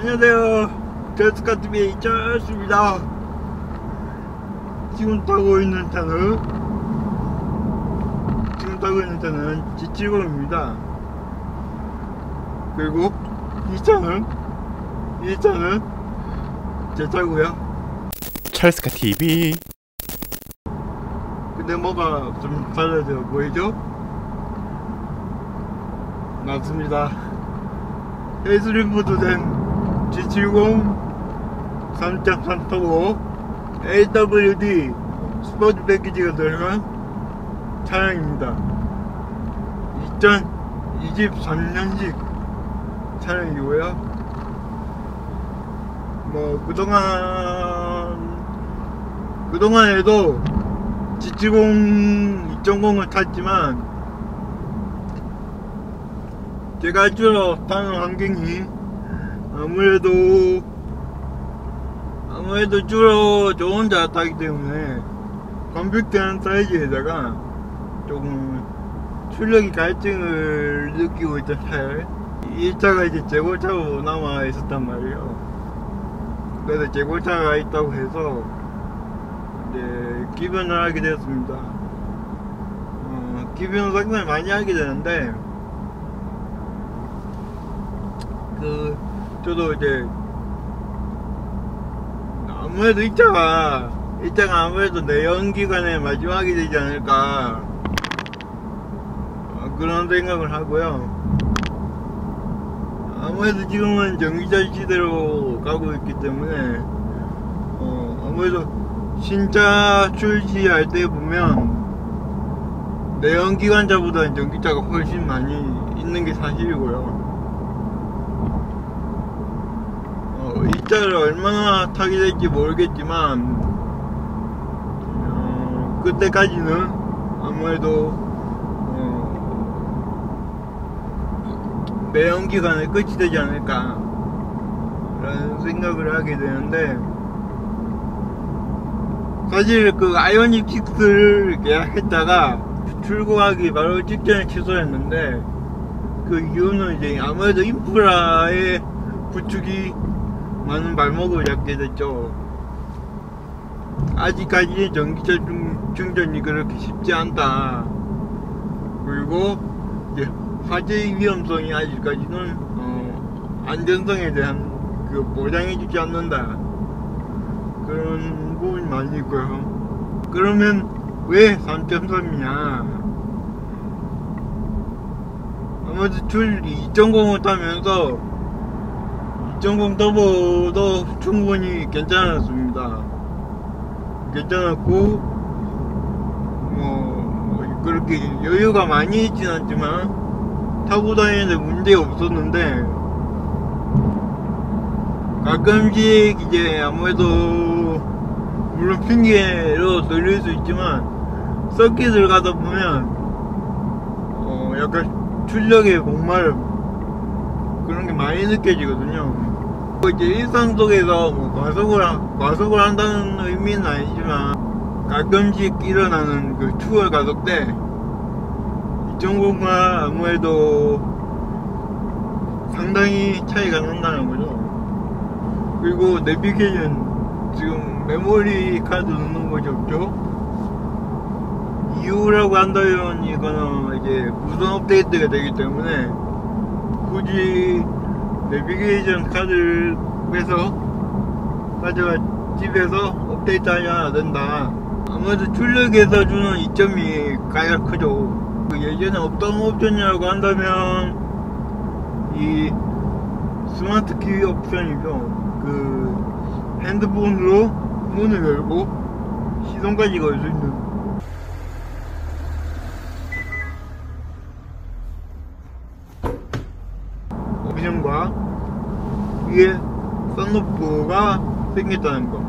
안녕하세요. 데스카TV의 이철수입니다. 지금 타고 있는 차는 G70입니다. 그리고 이 차는 제 차고요. 찰스카TV. 근데 뭐가 좀 달라져 보이죠? 맞습니다. 페이스리프트된 G70 3.3 터보 AWD 스포츠 패키지가 들어간 차량입니다. 2023년식 차량이고요. 뭐 그동안에도 G70 2.0을 탔지만 제가 주로 타는 환경이 아무래도 주로 저 혼자 타기 때문에 컴팩트한 사이즈에다가 조금 출력이 갈증을 느끼고 있던 차예요. 이 차가 이제 재고차로 남아 있었단 말이에요. 그래서 재고차가 있다고 해서 이제 기변을 하게 되었습니다. 기변을 상당히 많이 하게 되는데 저도 이제 아무래도 이 차가 아무래도 내연기관의 마지막이 되지 않을까 그런 생각을 하고요. 아무래도 지금은 전기차 시대로 가고 있기 때문에 아무래도 신차 출시할 때 보면 내연기관차보다는 전기차가 훨씬 많이 있는 게 사실이고요. 이 차를 얼마나 타게 될지 모르겠지만 그때까지는 아무래도 내연기관의 끝이 되지 않을까 라는 생각을 하게 되는데, 사실 그 아이오닉 6를 계약했다가 출고하기 바로 직전에 취소했는데, 그 이유는 이제 아무래도 인프라의 구축이 많은 발목을 잡게 됐죠. 아직까지 전기차 충전이 그렇게 쉽지 않다. 그리고 이제 화재의 위험성이 아직까지는 안전성에 대한 그 보장해주지 않는다. 그런 부분이 많이 있고요. 그러면 왜 3.3이냐? 아무래도 2.0을 타면서 2.0 터보도 충분히 괜찮았습니다. 괜찮았고 뭐 그렇게 여유가 많이 있진 않지만 타고 다니는데 문제 없었는데, 가끔씩 이제 아무래도 물론 핑계로 들릴 수 있지만 서킷을 가다 보면 약간 출력의 목마름 그런 게 많이 느껴지거든요. 이제 일상 속에서 뭐 과속을 한다는 의미는 아니지만 가끔씩 일어나는 그 추월 가속 때 2.0과 아무래도 상당히 차이가 난다는 거죠. 그리고 내비게이션, 지금 메모리 카드 넣는 것이 없죠. 이유라고 한다면 이거는 이제 무선 업데이트가 되기 때문에 굳이 내비게이션 카드를 빼서 가져가 집에서 업데이트 하셔야 된다. 아무래도 출력에서 주는 이점이 가장 크죠. 예전에 없던 옵션이라고 한다면 이 스마트 키 옵션이죠. 그 핸드폰으로 문을 열고 시동까지 걸 수 있는 옵션과 위에 썬루프가 생겼다는 거.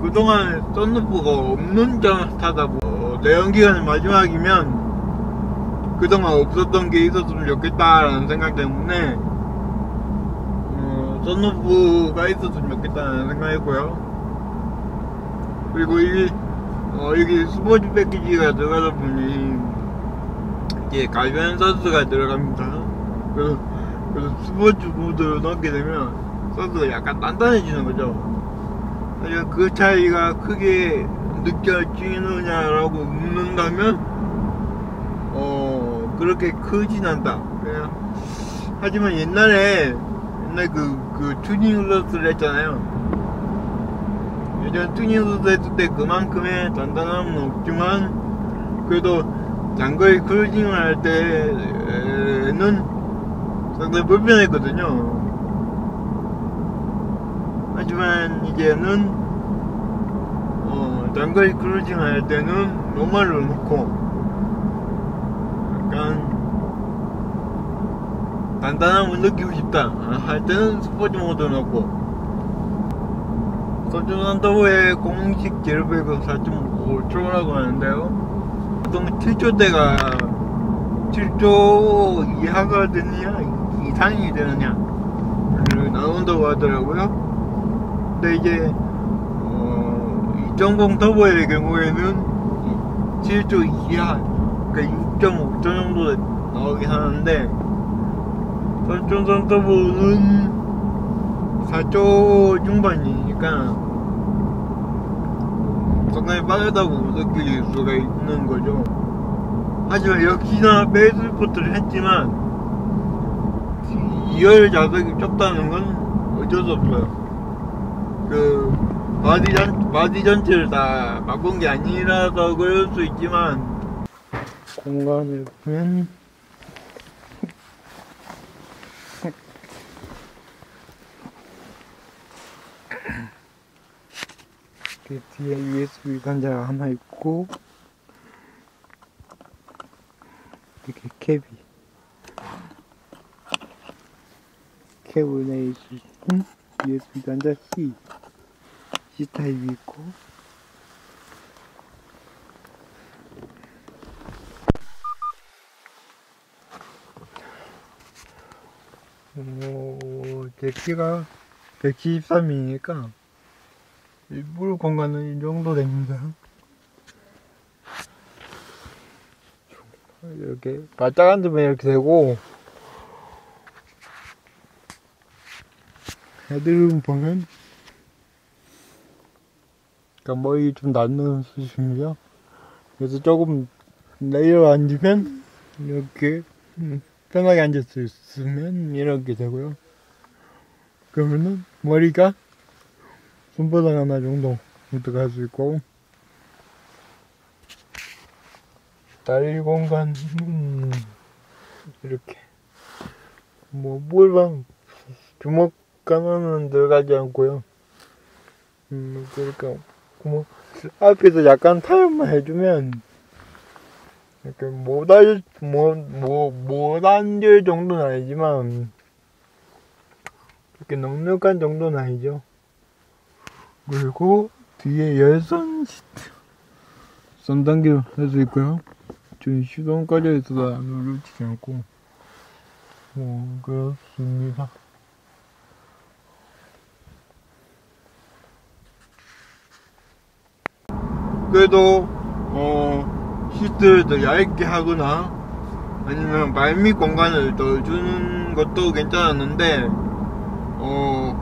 그동안 썬루프가 없는 차를 타다 내연기관의 마지막이면 그동안 없었던 게 있었으면 좋겠다라는 생각 때문에 썬루프가 있었으면 좋겠다는 생각했고요. 그리고 여기 스포츠 패키지가 들어가다 보니 이게 가변 서스가 들어갑니다. 그래서 스포츠 모드를 넣게 되면 서스가 약간 단단해지는 거죠. 그 차이가 크게 느껴지느냐라고 묻는다면 그렇게 크진 않다. 하지만 옛날 그 튜닝 서스를 했잖아요. 예전 튜닝 서스 했을 때 그만큼의 단단함은 없지만 그래도 장거리 크루징을 할 때는 상당히 불편했거든요. 하지만 이제는 장거리 크루징 할 때는 노멀로 놓고 약간 단단함을 느끼고 싶다 할 때는 스포츠 모드 넣고, 선준산 터보의 공식 제로백은 4.5초라고 하는데요. 보통 7초대가 7초 이하가 되느냐 이상이 되느냐를 나눈다고 하더라고요. 근데 이제 2.0 터보의 경우에는 7초 이하, 그러니까 6.5초 정도 나오긴 하는데, 선준산 터보는 4초 중반이니까 상당히 빠르다고 느낄 수가 있는 거죠. 하지만 역시나 베이스포트를 했지만 2열 좌석이 좁다는 건 어쩔 수 없어요. 그 바디 전체를 다 바꾼 게 아니라서 그럴 수 있지만, 공간을 보면 뒤에 USB 단자가 하나 있고, 이렇게 캡을 내일 수 있는 USB 단자 C 타입이 있고, 제 키가 173이니까 일부러 공간은 이 정도 됩니다. 이렇게 바짝 앉으면 이렇게 되고, 헤드룸 보면 그러니까 머리 좀 낮는 수준이죠. 그래서 조금 내려 앉으면 이렇게 편하게 앉을 수 있으면 이렇게 되고요. 그러면은 머리가 손바닥 하나 정도 들어갈 수 있고, 다리 공간은 이렇게 물방 주먹 하나는 들어가지 않고요. 그러니까 앞에서 약간 타협만 해주면 이렇게 못 앉을 정도는 아니지만 이렇게 넉넉한 정도는 아니죠. 그리고 뒤에 열선 시트 선 단계로 할 수 있고요. 지금 시동 꺼져 있어서 누르지 않고 그렇습니다. 그래도 시트를 더 얇게 하거나 아니면 말밑 공간을 더 주는 것도 괜찮았는데,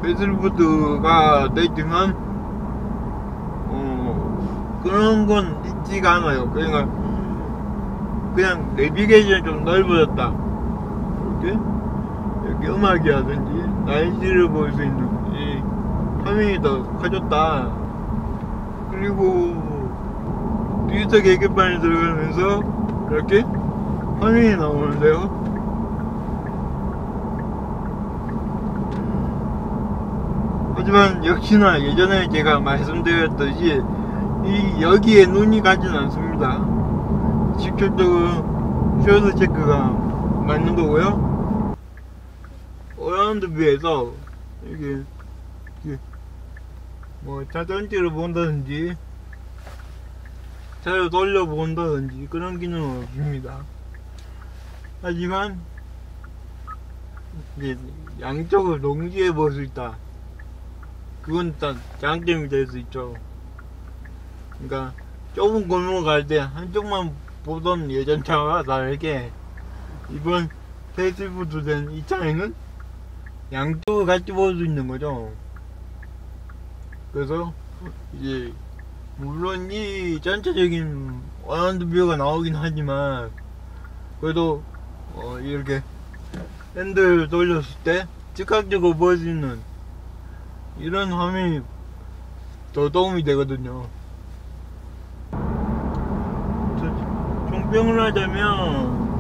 패들보드가 되지만 그런 건 있지가 않아요. 그러니까 그냥 내비게이션이 좀 넓어졌다, 이렇게 음악이라든지 날씨를 볼 수 있는 이 화면이 더 커졌다. 그리고 디지털 계기판이 들어가면서 이렇게 화면이 나오는데요. 하지만 역시나 예전에 제가 말씀드렸듯이 여기에 눈이 가진 않습니다. 직접적으로 숄더 체크가 맞는 거고요. 어라운드 뷰에서 이게 차 전체를 본다든지 차를 돌려본다든지 그런 기능은 없습니다. 하지만 이게 양쪽을 동시에 볼 수 있다. 그건 일단 장점이 될 수 있죠. 그러니까 좁은 골목 갈 때 한쪽만 보던 예전 차와 다르게 이번 페이스리프트 된 이 차에는 양쪽을 같이 볼 수 있는 거죠. 그래서 이제 물론 이 전체적인 원하는 뷰가 나오긴 하지만 그래도 이렇게 핸들 돌렸을 때 즉각적으로 볼 수 있는 이런 화면이 더 도움이 되거든요. 총평을 하자면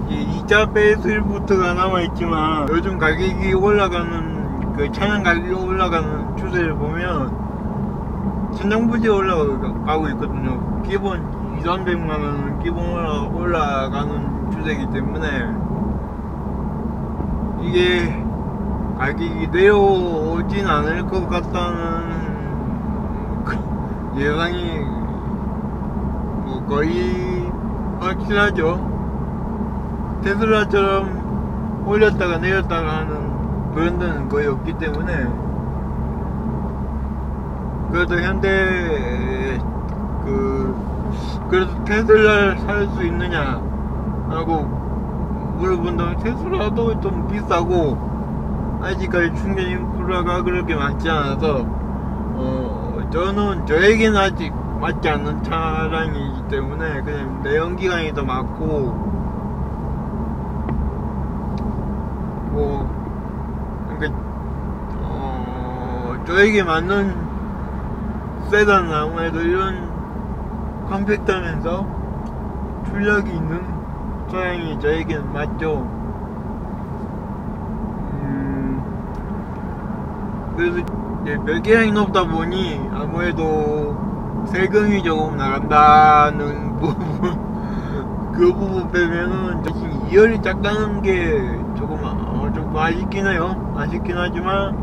이 2차 페이스리프트가 남아있지만 요즘 가격이 올라가는 그 차량 가격이 올라가는 추세를 보면 천정부지에 올라가고 있거든요. 기본 200~300만원 기본 올라가는 추세이기 때문에 이게 가격이 내려오진 않을 것 같다는 예상이 뭐 거의 확실하죠. 테슬라처럼 올렸다가 내렸다가 하는 브랜드는 거의 없기 때문에 그래도 현대 그래서 테슬라를 살 수 있느냐 하고 물어본다면 테슬라도 좀 비싸고 아직까지 충전 인프라가 그렇게 많지 않아서 저에게는 아직 맞지 않는 차량이기 때문에 그냥 내연기관이 더 맞고 그러니까 저에게 맞는 세단은 아무래도 이런 컴팩트하면서 출력이 있는 차량이 저에게는 맞죠. 그래서 별기량이 높다 보니 아무래도 세금이 조금 나간다는 부분 그 부분 빼면은 지금 2열이 작다는 게 조금 아쉽긴 해요. 아쉽긴 하지만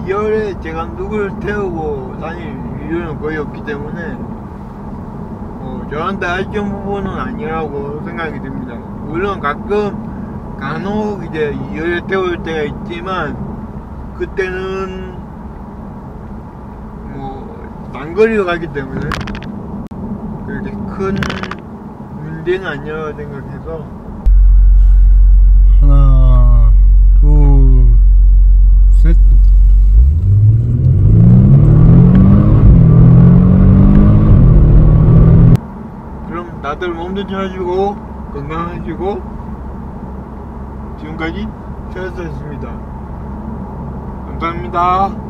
2열에 제가 누굴 태우고 다닐 이유는 거의 없기 때문에 저한테 아쉬운 부분은 아니라고 생각이 듭니다. 물론 가끔 간혹 이제 2열에 태울 때가 있지만 그때는 단거리로 가기 때문에 그렇게 큰 문제는 아니라고 생각해서 하나 둘 셋 그럼 다들 몸도 좋아지고 건강하시고 지금까지 찰스였습니다. 감사합니다.